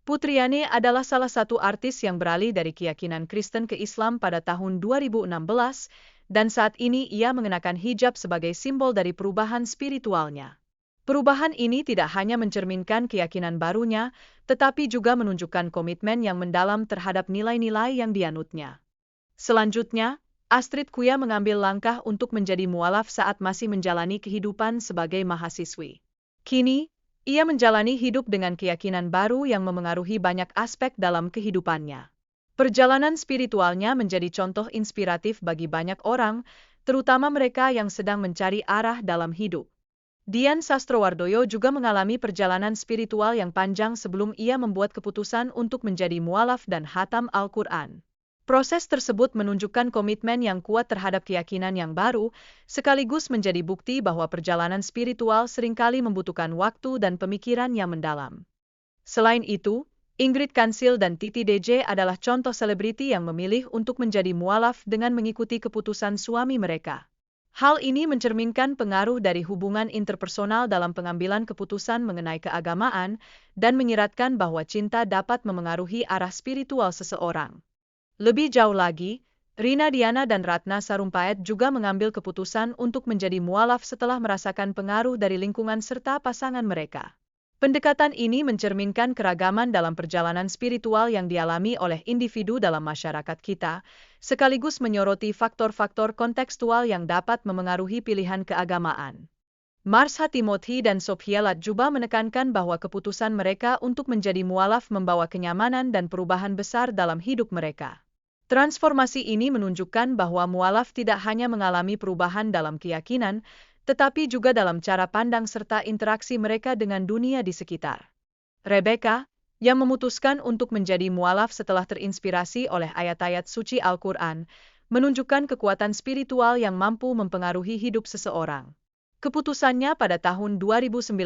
Putriani adalah salah satu artis yang beralih dari keyakinan Kristen ke Islam pada tahun 2016, dan saat ini ia mengenakan hijab sebagai simbol dari perubahan spiritualnya. Perubahan ini tidak hanya mencerminkan keyakinan barunya, tetapi juga menunjukkan komitmen yang mendalam terhadap nilai-nilai yang dianutnya. Selanjutnya, Astrid Kuya mengambil langkah untuk menjadi mualaf saat masih menjalani kehidupan sebagai mahasiswi. Kini, ia menjalani hidup dengan keyakinan baru yang memengaruhi banyak aspek dalam kehidupannya. Perjalanan spiritualnya menjadi contoh inspiratif bagi banyak orang, terutama mereka yang sedang mencari arah dalam hidup. Dian Sastrowardoyo juga mengalami perjalanan spiritual yang panjang sebelum ia membuat keputusan untuk menjadi mualaf dan khatam Al-Quran. Proses tersebut menunjukkan komitmen yang kuat terhadap keyakinan yang baru, sekaligus menjadi bukti bahwa perjalanan spiritual seringkali membutuhkan waktu dan pemikiran yang mendalam. Selain itu, Ingrid Kansil dan Titi DJ adalah contoh selebriti yang memilih untuk menjadi mualaf dengan mengikuti keputusan suami mereka. Hal ini mencerminkan pengaruh dari hubungan interpersonal dalam pengambilan keputusan mengenai keagamaan dan menyiratkan bahwa cinta dapat memengaruhi arah spiritual seseorang. Lebih jauh lagi, Rina Diana dan Ratna Sarumpait juga mengambil keputusan untuk menjadi mualaf setelah merasakan pengaruh dari lingkungan serta pasangan mereka. Pendekatan ini mencerminkan keragaman dalam perjalanan spiritual yang dialami oleh individu dalam masyarakat kita, sekaligus menyoroti faktor-faktor kontekstual yang dapat memengaruhi pilihan keagamaan. Marsha Timothy dan Sophia Latjuba menekankan bahwa keputusan mereka untuk menjadi mualaf membawa kenyamanan dan perubahan besar dalam hidup mereka. Transformasi ini menunjukkan bahwa mualaf tidak hanya mengalami perubahan dalam keyakinan, tetapi juga dalam cara pandang serta interaksi mereka dengan dunia di sekitar. Rebecca, yang memutuskan untuk menjadi mualaf setelah terinspirasi oleh ayat-ayat suci Al-Quran, menunjukkan kekuatan spiritual yang mampu mempengaruhi hidup seseorang. Keputusannya pada tahun 2019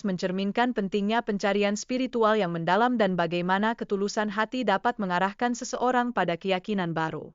mencerminkan pentingnya pencarian spiritual yang mendalam dan bagaimana ketulusan hati dapat mengarahkan seseorang pada keyakinan baru.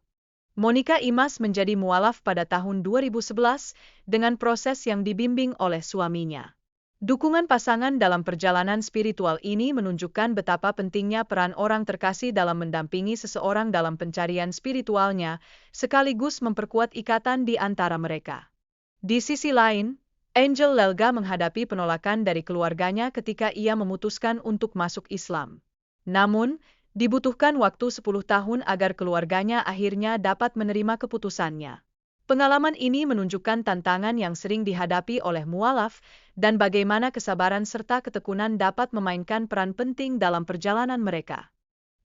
Monica Imas menjadi mualaf pada tahun 2011 dengan proses yang dibimbing oleh suaminya. Dukungan pasangan dalam perjalanan spiritual ini menunjukkan betapa pentingnya peran orang terkasih dalam mendampingi seseorang dalam pencarian spiritualnya, sekaligus memperkuat ikatan di antara mereka. Di sisi lain, Angel Lelga menghadapi penolakan dari keluarganya ketika ia memutuskan untuk masuk Islam. Namun, dibutuhkan waktu 10 tahun agar keluarganya akhirnya dapat menerima keputusannya. Pengalaman ini menunjukkan tantangan yang sering dihadapi oleh mualaf dan bagaimana kesabaran serta ketekunan dapat memainkan peran penting dalam perjalanan mereka.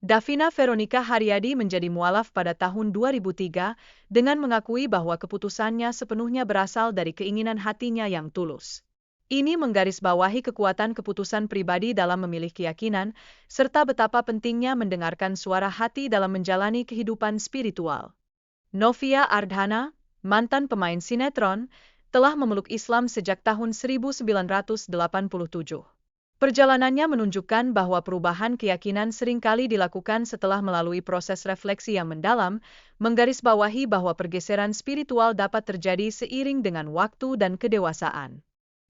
Davina Veronica Haryadi menjadi mualaf pada tahun 2003 dengan mengakui bahwa keputusannya sepenuhnya berasal dari keinginan hatinya yang tulus. Ini menggarisbawahi kekuatan keputusan pribadi dalam memilih keyakinan, serta betapa pentingnya mendengarkan suara hati dalam menjalani kehidupan spiritual. Novia Ardhana, mantan pemain sinetron, telah memeluk Islam sejak tahun 1987. Perjalanannya menunjukkan bahwa perubahan keyakinan seringkali dilakukan setelah melalui proses refleksi yang mendalam, menggarisbawahi bahwa pergeseran spiritual dapat terjadi seiring dengan waktu dan kedewasaan.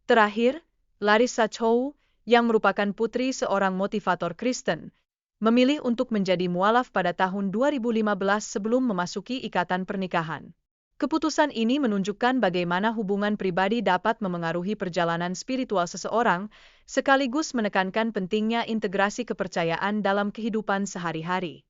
Terakhir, Larissa Chow, yang merupakan putri seorang motivator Kristen, memilih untuk menjadi mualaf pada tahun 2015 sebelum memasuki ikatan pernikahan. Keputusan ini menunjukkan bagaimana hubungan pribadi dapat memengaruhi perjalanan spiritual seseorang, sekaligus menekankan pentingnya integrasi kepercayaan dalam kehidupan sehari-hari.